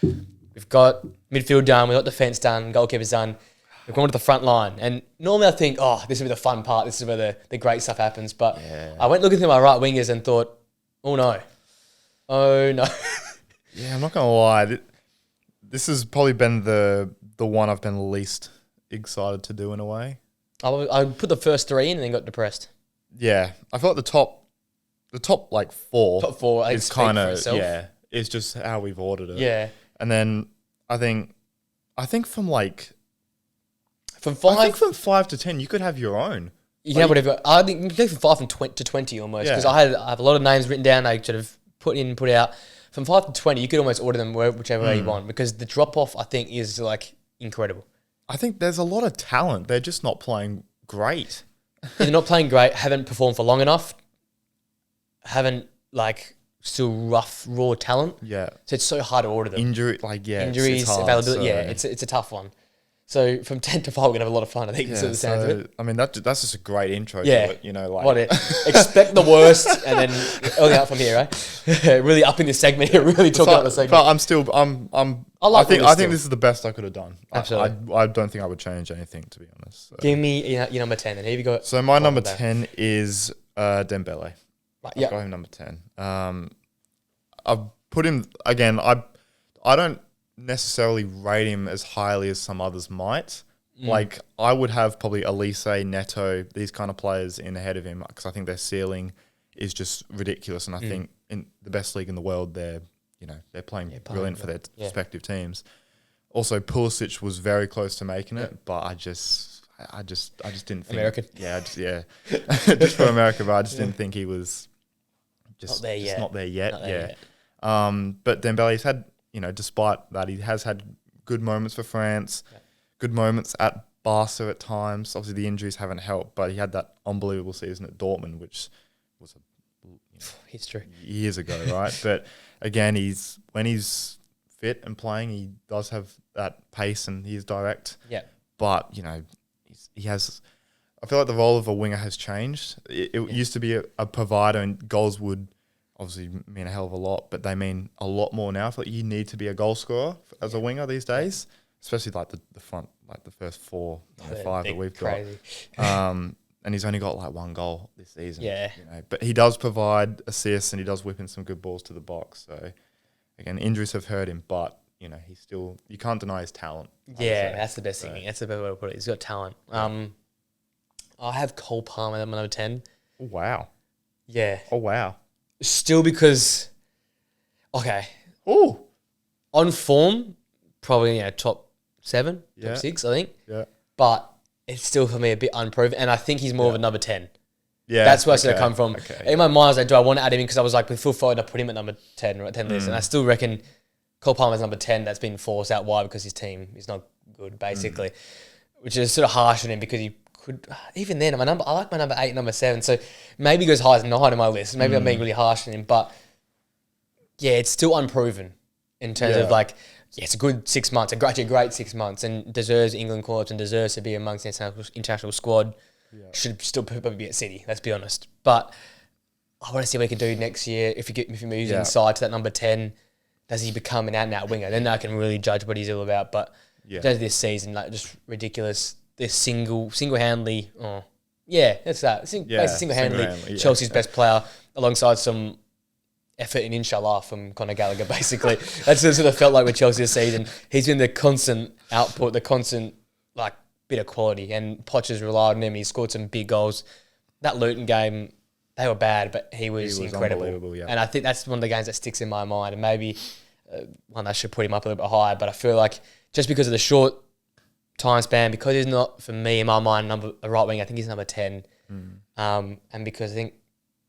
we've got midfield done, we've got defence done, goalkeepers done. We've gone to the front line. And normally I think, this will be the fun part. This is where the great stuff happens. But I went looking through my right wingers and thought, oh no. Yeah, I'm not going to lie. This has probably been the one I've been least excited to do in a way. I put the first three in and then got depressed. Yeah. I felt the top like four. Top four, I is kind of, it's just how we've ordered it. Yeah. And then I think from like... From 5 to 10, you could have your own. You can have whatever. I think you can go from 5 to 20 almost. Because I have a lot of names written down. I sort of put in, put out. From 5 to 20, you could almost order them whichever way you want. Because the drop-off, I think, is like incredible. I think there's a lot of talent. They're just not playing great. They're not playing great, haven't performed for long enough, haven't still rough, raw talent. Yeah. So it's so hard to order them. Injuries, it's hard, availability. So. Yeah, it's a tough one. So from 10 to 5, we're going to have a lot of fun, I think. Yeah, the sounds of it. I mean, that's just a great intro to it, expect the worst and then early out from here, right? Really up in this segment here, really talking about the segment. But I think this is the best I could have done. Absolutely. I don't think I would change anything, to be honest. So. Give me your number 10, and here we go. So my number 10 is Dembele. Right, I've got him number 10. I've put him, again, I don't necessarily rate him as highly as some others might. Like, I would have probably Elise, Neto, these kind of players in ahead of him because I think their ceiling is just ridiculous. And I think in the best league in the world, they're playing brilliant for their respective teams. Also, Pulisic was very close to making it, but I just didn't think American. Just for America, but I just didn't think he was just not there yet. But Dembele's had, despite that, he has had good moments for France, good moments at Barca at times. Obviously, the injuries haven't helped, but he had that unbelievable season at Dortmund, which was history years ago, right? But again, when he's fit and playing, he does have that pace and he's direct. Yeah. But, he has... I feel like the role of a winger has changed. It used to be a provider, and goals would obviously mean a hell of a lot, but they mean a lot more now. I feel like you need to be a goal scorer as a winger these days, especially like the front, like the first 4 or 5 that we've crazy. got. And he's only got like 1 goal this season. Yeah. But he does provide assists and he does whip in some good balls to the box. So again, injuries have hurt him, but he's still, you can't deny his talent. Yeah, that's the best thing. That's the best way to put it. He's got talent. I have Cole Palmer at number 10. Oh, wow. Yeah. Oh, wow. Still because, Oh. On form, probably top 7, top 6, I think. Yeah. But it's still for me a bit unproven, and I think he's more of a number 10. Yeah. That's where I sort of come from. Okay. In my mind, I was like, do I want to add him in? Because I was like, with full forward, I put him at number 10, right, 10 list, and I still reckon Cole Palmer's number 10. That's been forced out. Why? Because his team is not good, basically, which is sort of harsh on him because he could, even then, I like my number 8 and number 7, so maybe he goes high as 9 on my list. Maybe I'm being really harsh on him, but yeah, it's still unproven in terms of it's a good 6 months, actually a great 6 months, and deserves England call-ups and deserves to be amongst the international squad. Yeah. Should still probably be at City, let's be honest. But I want to see what he can do next year. If he moves inside to that number 10, does he become an out-and-out winger? Then I can really judge what he's all about. But this season, just ridiculous. This single-handedly, that's that. Basically single-handedly Chelsea's best player alongside some effort and inshallah from Conor Gallagher, basically. That's what it sort of felt like with Chelsea this season. He's been the constant output, the constant bit of quality, and Poch has relied on him. He scored some big goals. That Luton game, they were bad, but he was incredible. And I think that's one of the games that sticks in my mind, and maybe one that should put him up a little bit higher, but I feel like just because of the short time span, because he's not, for me, in my mind, a right wing, I think he's number 10. And because I think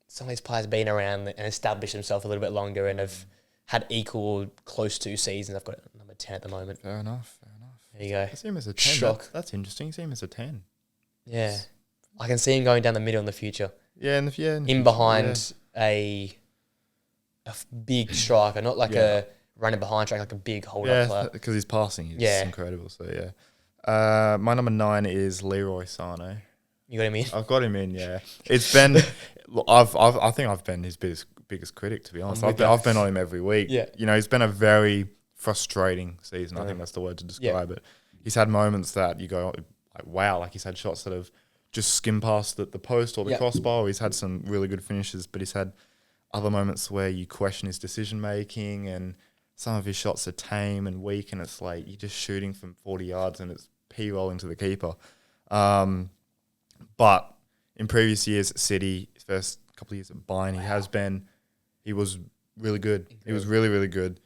some of these players have been around and established themselves a little bit longer and have had equal or close to seasons. I've got number 10 at the moment. Fair enough. There you go. I see him as a 10. Shock. That's interesting. I see him as a 10. Yeah. I can see him going down the middle in the future. Yeah, in behind a big striker, not a running behind striker, like a big hold-up player. Because his passing is incredible. So, my number 9 is Leroy Sané. You got him in? I've got him in, yeah. It's been... I think I've been his biggest critic, to be honest. I've been on him every week. Yeah. He's been a very frustrating season. I think that's the word to describe it. He's had moments that you go, like, wow, like he's had shots that have just skimmed past the post or the crossbar. Or he's had some really good finishes, but he's had other moments where you question his decision making, and some of his shots are tame and weak, and it's like you're just shooting from 40 yards and it's p-rolling to the keeper. But in previous years at City, his first couple of years at Bayern, he was really good. Incredible. He was really, really good.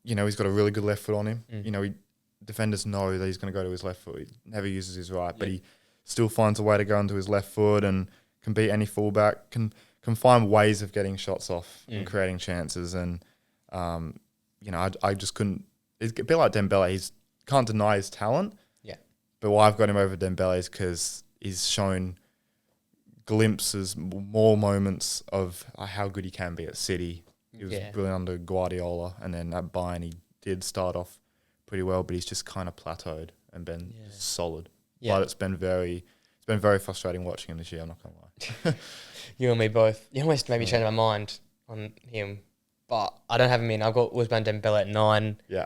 You know, he's got a really good left foot on him. You know, defenders know that he's going to go to his left foot. He never uses his right, but he still finds a way to go into his left foot and can beat any fullback, can find ways of getting shots off and creating chances. And, you know, I just couldn't... It's a bit like Dembele. He's can't deny his talent. Yeah. But why I've got him over Dembele is because he's shown glimpses, more moments of how good he can be at City. He was brilliant under Guardiola, and then at Bayern he did start off pretty well, but he's just kind of plateaued and been solid. Yeah. But it's been very frustrating watching him this year, I'm not going to lie. You and me both. You almost made me change my mind on him, but I don't have him in. I've got Ousmane Dembele at 9. Yeah.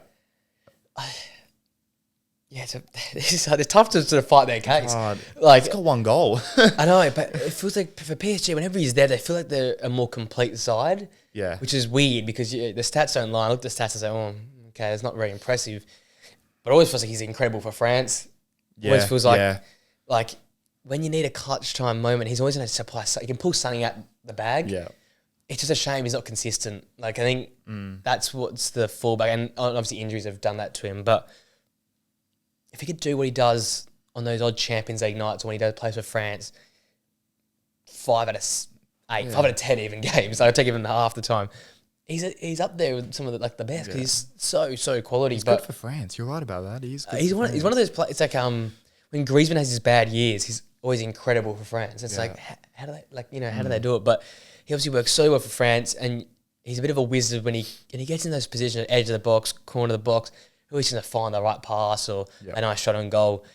It's tough to sort of fight their case. Like, he's got one goal. I know, but it feels like for PSG, whenever he's there, they feel like they're a more complete side. Yeah. Which is weird because the stats don't lie. I look at the stats and say, oh, okay, it's not very impressive. But it always feels like he's incredible for France. Yeah. Always feels like when you need a clutch time moment, he's always going to supply. He can pull something out the bag. Yeah. It's just a shame he's not consistent. Like, I think that's what's the fallback. And obviously injuries have done that to him. But if he could do what he does on those odd Champions League nights when he does plays for France, 5 out of 8, 5 out of 10 even games, I'll take even half the time. He's up there with some of the best because he's so quality. He's good for France. You're right about that. He's one of those players. It's like when Griezmann has his bad years, he's always incredible for France. It's like how do they do it? But he obviously works so well for France, and he's a bit of a wizard when he gets in those positions at edge of the box, corner of the box. Always going to find the right pass or a nice shot on goal.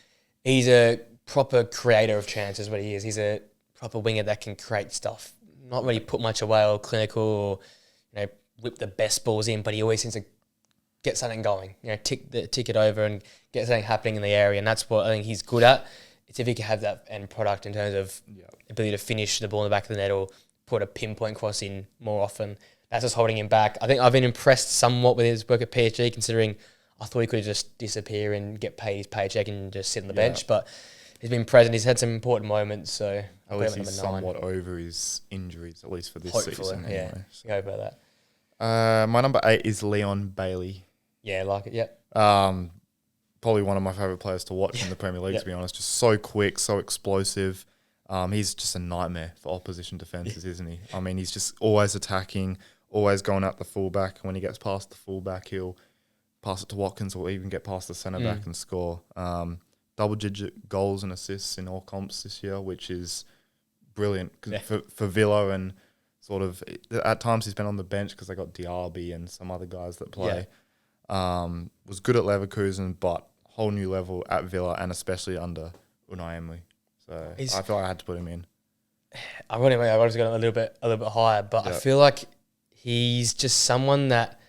He's a proper creator of chances. What he is, he's a proper winger that can create stuff. Not really put much away or clinical or whip the best balls in, but he always seems to get something going. Tick it over and get something happening in the area, and that's what I think he's good at. It's if he can have that end product in terms of ability to finish the ball in the back of the net or put a pinpoint cross in more often. That's just holding him back. I think I've been impressed somewhat with his work at PSG, considering I thought he could just disappear and get paid his paycheck and just sit on the bench, but he's been present. He's had some important moments, so at least he's somewhat over his injuries, at least for this season. Yeah, anyway, so. Go about that. My number 8 is Leon Bailey. Yeah, I like it. Yeah. Probably one of my favourite players to watch in the Premier League. To be honest, just so quick, so explosive. He's just a nightmare for opposition defences, isn't he? I mean, he's just always attacking, always going at the fullback. When he gets past the fullback, he'll pass it to Watkins or even get past the centre-back and score. Double-digit goals and assists in all comps this year, which is brilliant for Villa, and sort of at times he's been on the bench because they got Diaby and some other guys that play. Was good at Leverkusen, but whole new level at Villa and especially under Unai Emery. So I feel like I had to put him in. I would have got him a little bit higher, but I feel like he's just someone that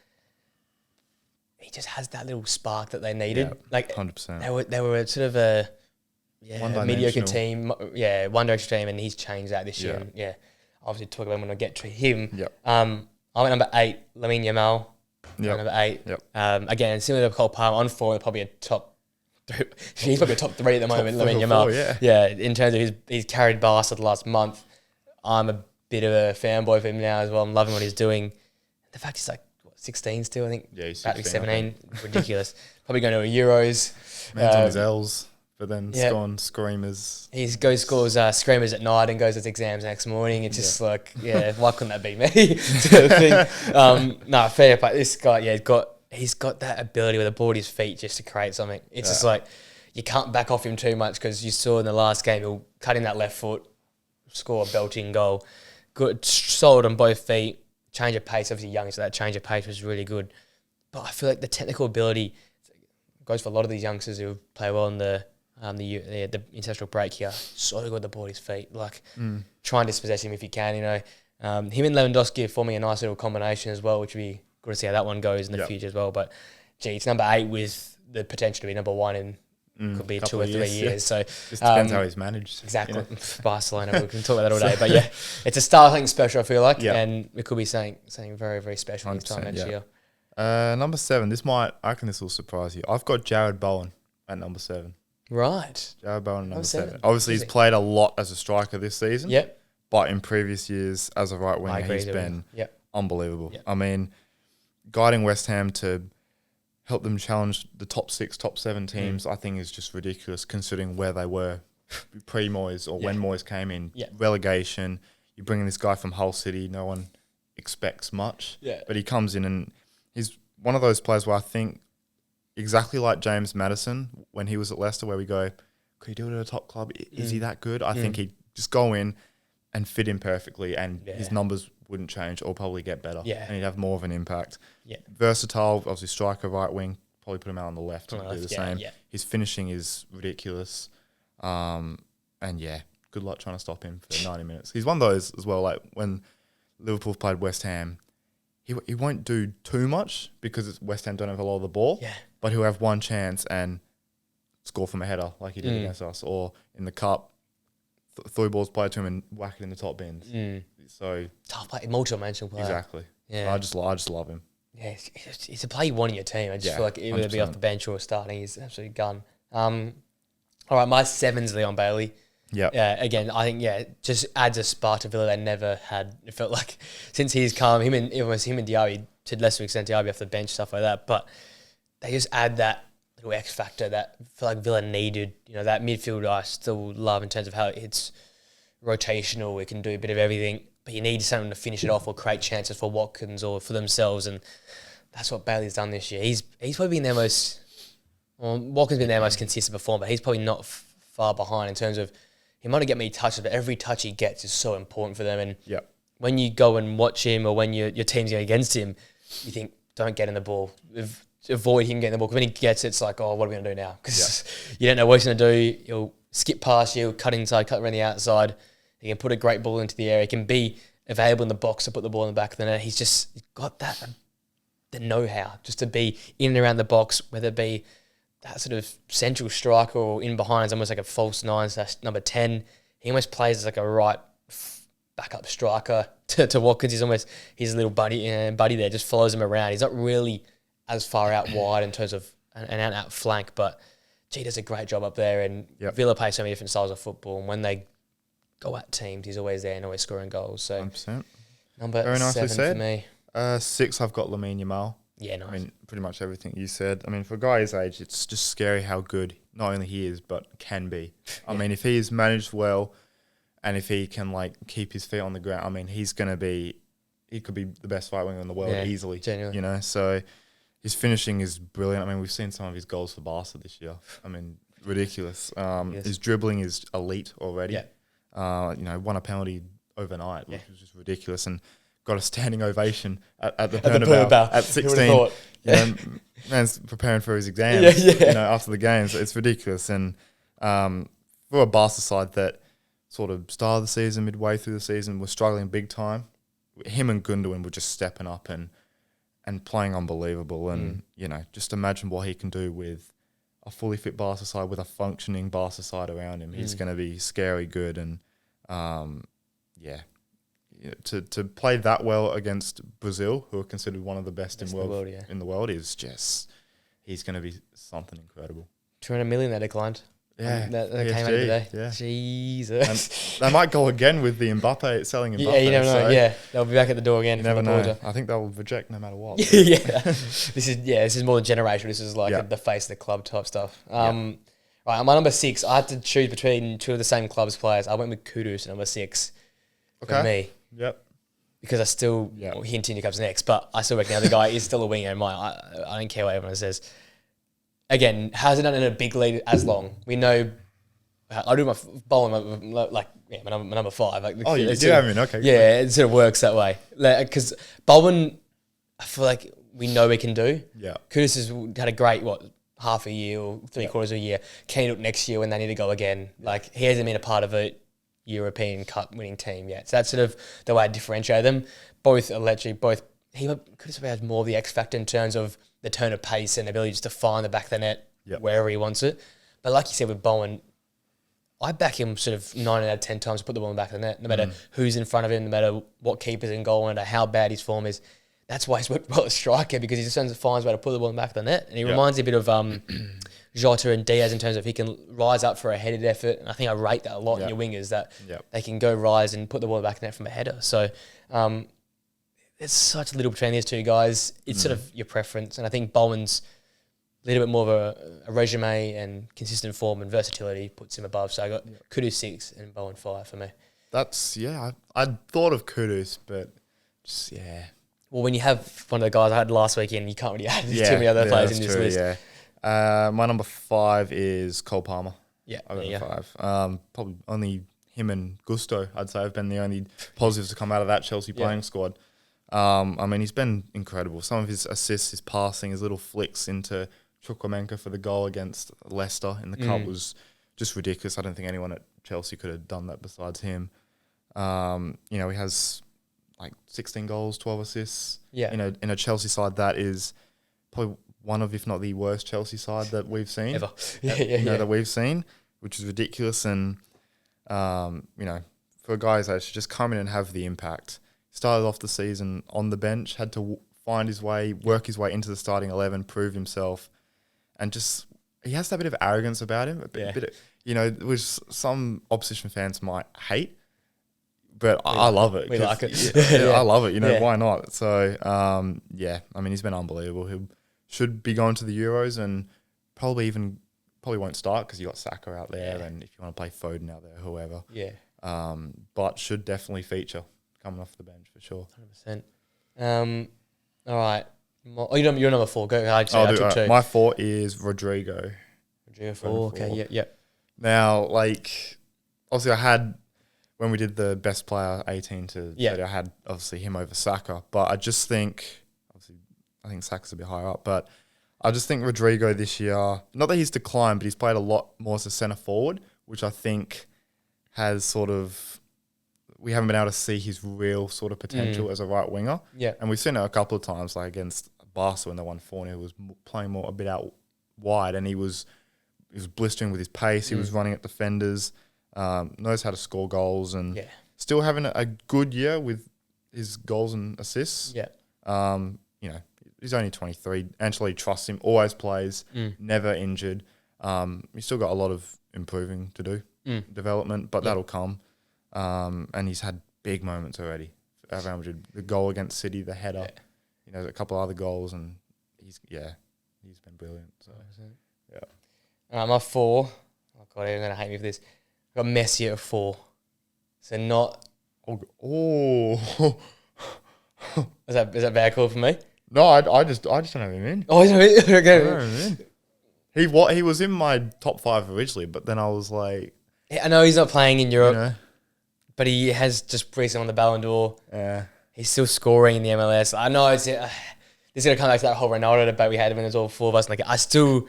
he just has that little spark that they needed. Yeah, like 100%. They were sort of a mediocre team, one direction team, and he's changed that this year. And obviously talk about when I get to him. Yep. I went number 8, Lamine Yamal. Number 8. Yep. Again, similar to Cole Palmer, on 4, probably a top 3. He's probably a top 3 at the moment, Lamine Yamal. Yeah, in terms of he's carried Barca the last month. I'm a bit of a fanboy of him now as well. I'm loving what he's doing. The fact he's like 16 still, I think. Yeah, he's 16, 17. Ridiculous. Probably going to a Euros. Man's on his L's, but then scoring screamers. He scores screamers at night and goes to his exams next morning. It's just like, why couldn't that be me? Sort of thing. No, fair play. This guy, he's got that ability with the ball at his feet just to create something. It's just like, you can't back off him too much because you saw in the last game, he'll cut in that left foot, score a belting goal. Good, solid on both feet. Change of pace, obviously young, so that change of pace was really good. But I feel like the technical ability goes for a lot of these youngsters who play well in the international break here. So good at the ball at his feet. Like, try and dispossess him if you can, Him and Lewandowski are forming a nice little combination as well, which would be got to see how that one goes in the future as well. But, gee, it's number 8 with the potential to be number 1 in could be 2 or 3 years. Yeah. So just depends how he's managed. Exactly. Barcelona, we can talk about that all day. But yeah, it's a start, I think, special, I feel like. And it could be something very, very special this time next year. Number 7, I reckon this will surprise you. I've got Jared Bowen at number 7. Right. Jared Bowen at number 7. Obviously, he's played a lot as a striker this season. Yep. But in previous years, as a right winger, he's been unbelievable. Yep. I mean, guiding West Ham to help them challenge the top 6, top 7 teams, I think is just ridiculous considering where they were pre-Moyes or when Moyes came in. Relegation, you're bringing this guy from Hull City, no one expects much. But he comes in and he's one of those players where I think exactly like James Maddison when he was at Leicester, where we go, could he do it at a top club? Is he that good? I think he'd just go in and fit in perfectly and his numbers wouldn't change or probably get better. And he'd have more of an impact. Versatile, obviously striker, right wing, probably put him out on the left and do the same. His finishing is ridiculous. And good luck trying to stop him for 90 minutes. He's one of those as well, like when Liverpool played West Ham, he won't do too much because West Ham don't have a lot of the ball, but he'll have one chance and score from a header like he did against us, or in the cup, throw balls played to him and whack it in the top bins. So tough play, multi-dimensional player. Exactly. I just love him. Yeah, he's a player you want in your team. I just feel like either be off the bench or starting, he's absolutely gun. All right, my 7's Leon Bailey. Yeah. Again, I think just adds a spark to Villa they never had. It felt like since he's come, him and Diaby, to lesser extent Diaby off the bench, stuff like that. But they just add that little X factor that I feel like Villa needed. You know, that midfield I still love in terms of how it's rotational. It can do a bit of everything, but you need someone to finish it off or create chances for Watkins or for themselves, and that's what Bailey's done this year. He's probably been their most. Well, Watkins been their most consistent performer, but he's probably not far behind in terms of. He might not get many touches, but every touch he gets is so important for them. And when you go and watch him or when your team's going against him, you think, don't get in the ball. Avoid him getting the ball. Because when he gets it, it's like, oh, what are we going to do now? Because you don't know what he's going to do. He'll skip past you, cut inside, cut around the outside. He can put a great ball into the air. He can be available in the box to put the ball in the back of the net. He's got the know-how just to be in and around the box, whether it be that sort of central striker or in behind is almost like a false 9 / number 10. He almost plays as like a right backup striker to Watkins. He's almost his little buddy there, just follows him around. He's not really as far out wide in terms of an out flank, but he does a great job up there. And Villa play so many different styles of football, and when they go at teams, he's always there and always scoring goals. So 100%. Number Very nicely 7 said. for me. 6, I've got Lamine Yamal. Yeah, nice. I mean, pretty much everything you said. I mean, for a guy his age, it's just scary how good not only he is, but can be. I mean, if he is managed well and if he can, like, keep his feet on the ground, I mean, he could be the best right winger in the world easily. Genuinely. You know, so his finishing is brilliant. I mean, we've seen some of his goals for Barca this year. I mean, ridiculous. His dribbling is elite already. Won a penalty overnight, which was just ridiculous. And got a standing ovation at the Bernabeu at 16. Man's preparing for his exams, after the games. It's ridiculous. And for a Barca side that sort of started the season, midway through the season, was struggling big time, him and Gundogan were just stepping up and playing unbelievable. And, just imagine what he can do with a fully fit Barca side, with a functioning Barca side around him. He's going to be scary good. And, to play that well against Brazil, who are considered one of the best in the world, is just, he's going to be something incredible. 200 million that declined. Yeah, that came out today. Yeah. Jesus. And they might go again with the Mbappe selling Mbappe. Yeah, you never know. So they'll be back at the door again. You never know. I think they'll reject no matter what. This is more than generational. This is like the face of the club type stuff. Right, on my number 6, I had to choose between two of the same club's players. I went with Kudus at number 6 for me. Yep. Because I still hinting he comes next, but I still reckon the other guy is still a winger. I don't care what everyone says. Again, hasn't done it in a big league as long. We know. I do my bowling my number 5. Like, oh, you do have him, okay. Yeah, it sort of works that way. Because Bowen, I feel like we know we can do. Yeah. Kudus has had a great half a year or 3/4 of a year. Can he do it next year when they need to go again? Like, he hasn't been a part of a European Cup winning team yet. So that's sort of the way I differentiate them. Both are literally both he could have had more of the X factor in terms of the turn of pace and ability just to find the back of the net wherever he wants it. But like you said with Bowen, I back him sort of 9 out of 10 times to put the ball in the back of the net, no matter who's in front of him, no matter what keeper's in goal, no matter how bad his form is. That's why he's worked well as striker, because he just finds a way to put the ball in the back of the net. And he reminds me a bit of Jota and Diaz in terms of he can rise up for a headed effort. And I think I rate that a lot in your wingers, that they can go rise and put the ball in the back of the net from a header. So there's such little between these two guys. It's sort of your preference. And I think Bowen's a little bit more of a resume and consistent form and versatility puts him above. So I got Kudus 6 and Bowen 5 for me. That's, I thought of Kudus, but just, Well, when you have one of the guys I had last weekend, you can't really add too many other players in this list. My number 5 is Cole Palmer. Yeah, I got 5. Probably only him and Gusto, I'd say, have been the only positives to come out of that Chelsea playing squad. I mean, he's been incredible. Some of his assists, his passing, his little flicks into Chukwuemeka for the goal against Leicester in the cup was just ridiculous. I don't think anyone at Chelsea could have done that besides him. He has like 16 goals, 12 assists. Yeah. In a Chelsea side that is probably one of, if not the worst Chelsea side that we've seen. Ever. That we've seen, which is ridiculous. And, for a guy who's actually just come in and have the impact. Started off the season on the bench, had to find his way, work his way into the starting 11, prove himself. And just, he has that bit of arrogance about him, a bit of, which some opposition fans might hate. But I love it. We like it. I love it. Why not? So, I mean, he's been unbelievable. He should be going to the Euros and probably won't start because you got Saka out there, and if you want to play Foden out there, whoever. Yeah. But should definitely feature coming off the bench for sure. 100%. All right. You're number 4. Go. I took 2. My 4 is Rodrigo. Rodrigo 4. Okay. Yep. Now, obviously, I had, when we did the best player 18 to 30, I had obviously him over Saka, but I just think, I think Saka's a bit higher up, but I just think Rodrigo this year, not that he's declined, but he's played a lot more as a centre forward, which I think has sort of, we haven't been able to see his real sort of potential as a right winger. Yeah. And we've seen it a couple of times, like against Barca when they won 4-0, he was playing more a bit out wide, and he was blistering with his pace. He was running at defenders, knows how to score goals, and still having a good year with his goals and assists. Yeah. He's only 23. Ancelotti trusts him, always plays, never injured. He's still got a lot of improving to do, development, but that'll come. And he's had big moments already. Real Madrid, the goal against City, the header, a couple other goals, and he's been brilliant. So, my 4. Oh God, you're gonna hate me for this. I got Messi at 4. So not. Oh. Is that bad call for me? No, I just don't have him in. Oh, he's not in. Okay. I don't have him in. He was in my top 5 originally, but then I was like, I know he's not playing in Europe. But he has just recently won the Ballon d'Or. Yeah. He's still scoring in the MLS. I know this is going to come back to that whole Ronaldo debate we had when there's all 4 of us. I feel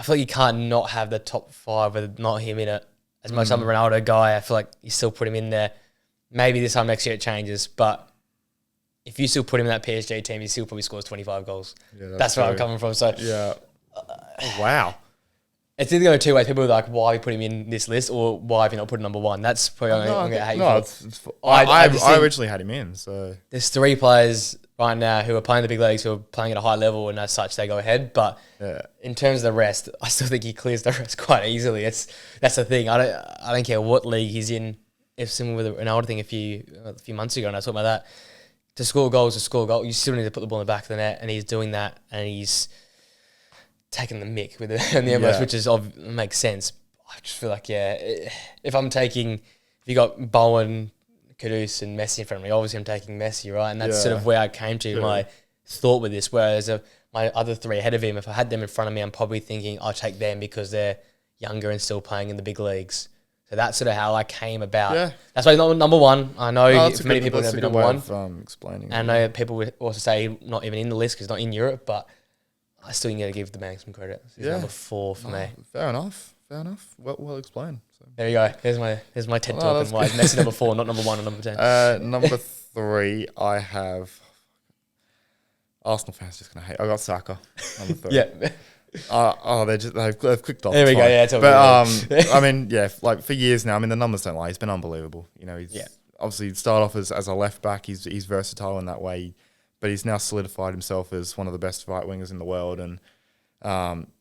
like you can't not have the top 5 with not him in it. As much as I'm a Ronaldo guy, I feel like you still put him in there. Maybe this time next year it changes, but if you still put him in that PSG team, he still probably scores 25 goals. Yeah, that's where I'm coming from. So wow. It's either going 2 ways. People are like, why have you put him in this list, or why have you not put him number 1? That's probably I'm going to hate you for. I originally had him in. So there's 3 players right now who are playing the big leagues, who are playing at a high level, and as such, they go ahead. But in terms of the rest, I still think he clears the rest quite easily. That's the thing. I don't care what league he's in. If similar with an older thing a few months ago, and I was talking about that, to score goals, you still need to put the ball in the back of the net, and he's doing that, and he's taking the mick with it in the MLS, which makes sense. I just feel like, if you got Bowen, Kudus, and Messi in front of me, obviously I'm taking Messi, right? And that's sort of where I came to my thought with this, whereas my other 3 ahead of him, if I had them in front of me, I'm probably thinking I'll take them because they're younger and still playing in the big leagues. So that's sort of how I came about. Yeah. That's why he's not number 1. I know for many people he'll be number 1. Explaining. And I know people would also say not even in the list because he's not in Europe, but I still need to give the man some credit. He's number 4 for me. Fair enough. Well explained. So. There you go. Here's my TED talk and why Messi number 4, not number 1 or number 10. Number 3, I have. Arsenal fans just gonna hate. I got Saka number 3. Yeah. They've clicked off. There we It's go. fine. Yeah, it's all But good. I mean, yeah, like for years now. I mean, the numbers don't lie. He's been unbelievable. You know, he's obviously started off as a left back. He's versatile in that way, but he's now solidified himself as one of the best right wingers in the world. And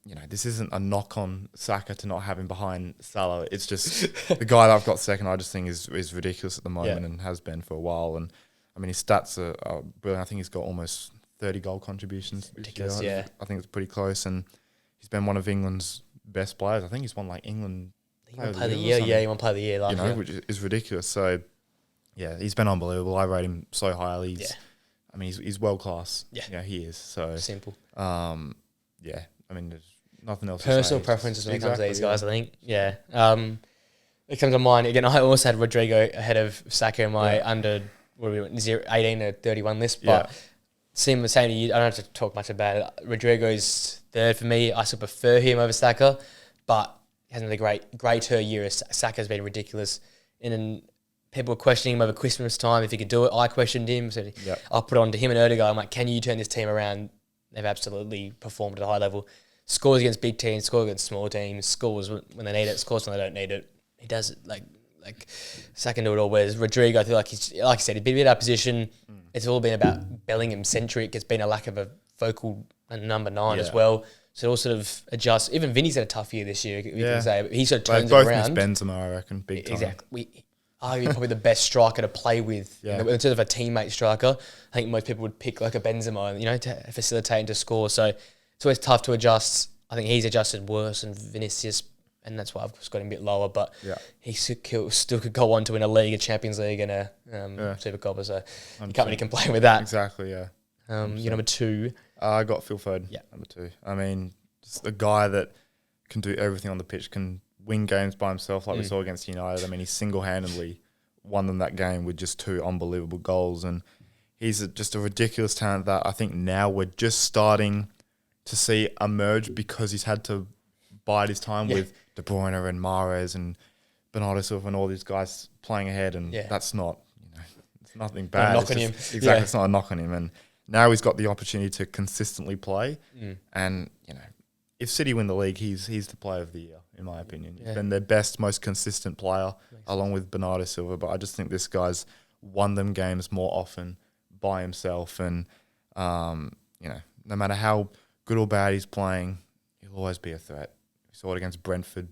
you know, this isn't a knock on Saka to not have him behind Salah. It's just the guy that I've got second. I just think is ridiculous at the moment and has been for a while. And I mean, his stats are brilliant. I think he's got almost 30 goal contributions. Ridiculous, yeah. I think it's pretty close, and he's been one of England's best players. I think he's won like England Player of the Year. Yeah, he won Player of the Year last year. which is ridiculous. So, yeah, he's been unbelievable. I rate him so highly. I mean, he's world class. Yeah, he is. So simple. Yeah, I mean, there's nothing else. Personal preferences when it comes to these guys, I think. Yeah. It comes to mind again. I also had Rodrigo ahead of Saka in my under 18 to 31 list, but. Same to you, I don't have to talk much about it. Rodrigo's third for me. I still prefer him over Saka, but he hasn't had a greater year. Saka's been ridiculous. And then people were questioning him over Christmas time if he could do it. I questioned him, so I put it on to him and Erdegaard. I'm like, can you turn this team around? They've absolutely performed at a high level. Scores against big teams, scores against small teams, scores when they need it, scores when they don't need it. He does it like Saka can do it all. Whereas Rodrigo, I feel like he's, like I said, he's been a bit out of position. It's all been about Bellingham centric. It's been a lack of a focal number 9 as well. So it all sort of adjusts. Even Vinny's had a tough year this year, you can say. But he sort of turns it around. Both Benzema, I reckon, big time. Exactly. Arguably probably the best striker to play with in terms of a teammate striker. I think most people would pick like a Benzema, you know, to facilitate and to score. So it's always tough to adjust. I think he's adjusted worse than Vinicius, and that's why I've just got him a bit lower. But he still could go on to win a league, a Champions League, and a Super Copa. So you can't really complain with that. Exactly, yeah. You're number 2. I got Phil Foden, number 2. I mean, just a guy that can do everything on the pitch, can win games by himself like we saw against United. I mean, he single-handedly won them that game with just 2 unbelievable goals. And he's just a ridiculous talent that I think now we're just starting to see emerge because he's had to bide his time with De Bruyne and Mahrez and Bernardo Silva and all these guys playing ahead, and that's not, it's nothing bad. Not knocking him. Exactly, it's not a knock on him. And now he's got the opportunity to consistently play. And, you know, if City win the league, he's the player of the year, in my opinion. He's been their best, most consistent player, along with Bernardo Silva. But I just think this guy's won them games more often by himself. And, you know, no matter how good or bad he's playing, he'll always be a threat. We saw it against Brentford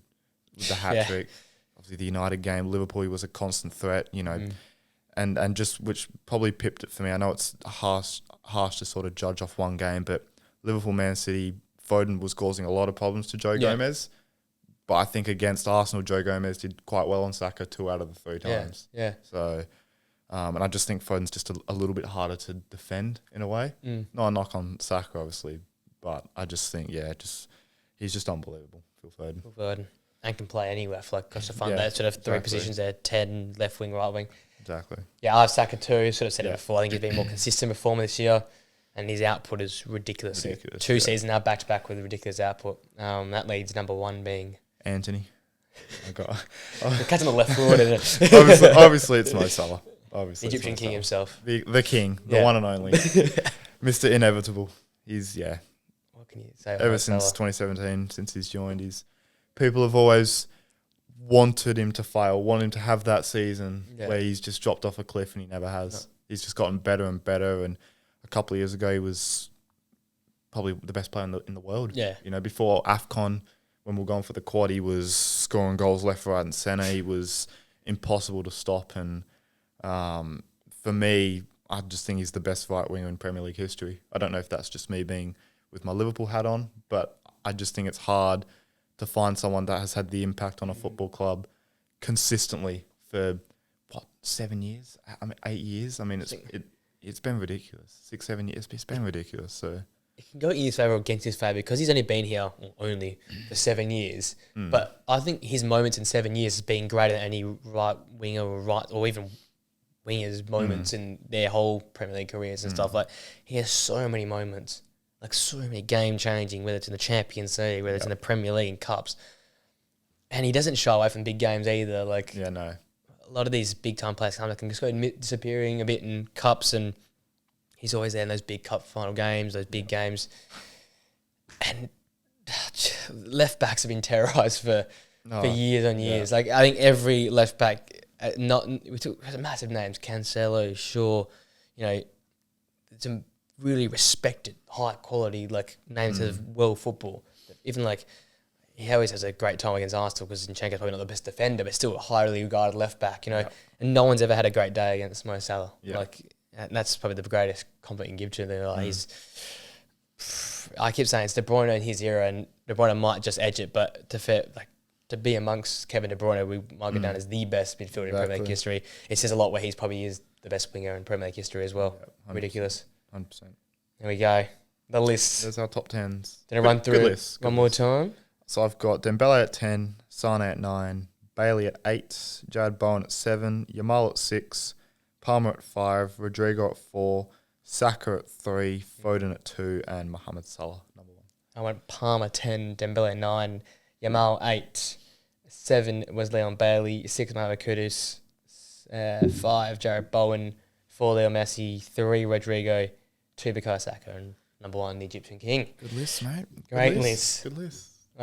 with the hat-trick. Obviously, the United game, Liverpool, he was a constant threat, you know, and just which probably pipped it for me. I know it's harsh to sort of judge off one game, but Liverpool, Man City, Foden was causing a lot of problems to Joe Gomez. But I think against Arsenal, Joe Gomez did quite well on Saka 2 out of the 3 times. So, and I just think Foden's just a little bit harder to defend in a way. Not a knock on Saka, obviously, but I just think, he's just unbelievable, Phil Foden. And can play anywhere for like across the front. That sort of 3 positions there, 10, left wing, right wing. Exactly. Yeah, I have Saka too. Sort of said it before. I think he's been more consistent performer this year, and his output is ridiculous. 2 seasons now back to back with ridiculous output. That leads number 1 being Anthony. I got the cat's on the left forward, isn't it? obviously it's Mo Salah. Obviously, Egyptian king himself. The king, the one and only, Mr. Inevitable. He's What can you say? Ever since 2017, since he's joined, people have always wanted him to fail, wanted him to have that season where he's just dropped off a cliff, and he never has. No. He's just gotten better and better. And a couple of years ago, he was probably the best player in the world. Yeah, you know, before AFCON, when we were going for the quad, he was scoring goals left, right, and centre. He was impossible to stop. And for me, I just think he's the best right winger in Premier League history. I don't know if that's just me being with my Liverpool hat on, but I just think it's hard to find someone that has had the impact on a football club consistently for 7 years? 8 years? I mean, it's been ridiculous. 6, 7 years. It's been ridiculous. So it can go in his favour or against his favour because he's only been here for 7 years. But I think his moments in 7 years has been greater than any right winger or even wingers' moments in their whole Premier League careers and stuff. Like, he has so many moments. Like, so many game-changing, whether it's in the Champions League, whether it's in the Premier League and Cups. And he doesn't shy away from big games either. Like, a lot of these big-time players can just go disappearing a bit in Cups, and He's always there in those big cup final games, those big games. And left backs have been terrorised for years and years. Like, I think every left back, we took massive names, Cancelo, Shaw, some really respected, high quality names of world football. Even he always has a great time against Arsenal because Zinchenko's probably not the best defender, but still a highly regarded left back. And no one's ever had a great day against Mo Salah. And that's probably the greatest compliment you can give to him. I keep saying it's De Bruyne in his era, and De Bruyne might just edge it, but to be amongst Kevin De Bruyne, we might go down as the best midfielder in Premier League history. It says a lot where he's probably is the best winger in Premier League history as well. 100%. Ridiculous. 100%. There we go. The list. There's our top 10s. Did I run through it one more time? So I've got Dembele at 10, Sane at 9, Bailey at 8, Jared Bowen at 7, Yamal at 6, Palmer at 5, Rodrigo at 4, Saka at 3, Foden at 2, and Mohamed Salah, number 1. I went Palmer 10, Dembele 9, Yamal 8, 7 was Leon Bailey, 6 Mohamed Kudus, 5 Jared Bowen, 4 Leo Messi, 3 Rodrigo, 2 Bukayo Saka, and number 1 the Egyptian King. Good list, mate. Great list. Good list.